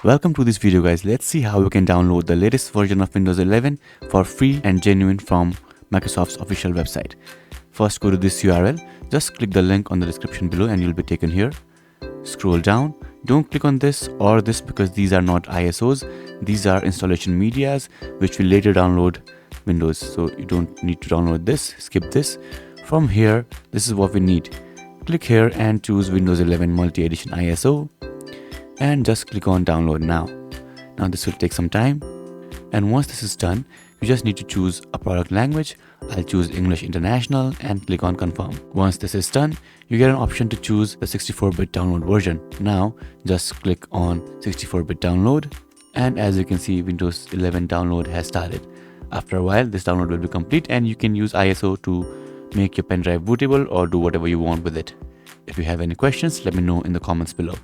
Welcome to this video guys. Let's see how we can download the latest version of Windows 11 for free and genuine from Microsoft's official website. First go to this URL, just click the link on the description below and you'll be taken here. Scroll down, don't click on this or this because these are not ISOs, these are installation medias which will later download Windows, so you don't need to download this, skip this. From here, this is what we need. Click here and choose Windows 11 Multi-Edition ISO and just click on download now. Now this will take some time, and once this is done, you just need to choose a product language. I'll choose English International and click on confirm. Once this is done, you get an option to choose the 64-bit download version. Now just click on 64-bit download, and as you can see, Windows 11 download has started. After a while, this download will be complete and you can use ISO to make your pen drive bootable or do whatever you want with it. If you have any questions, let me know in the comments below.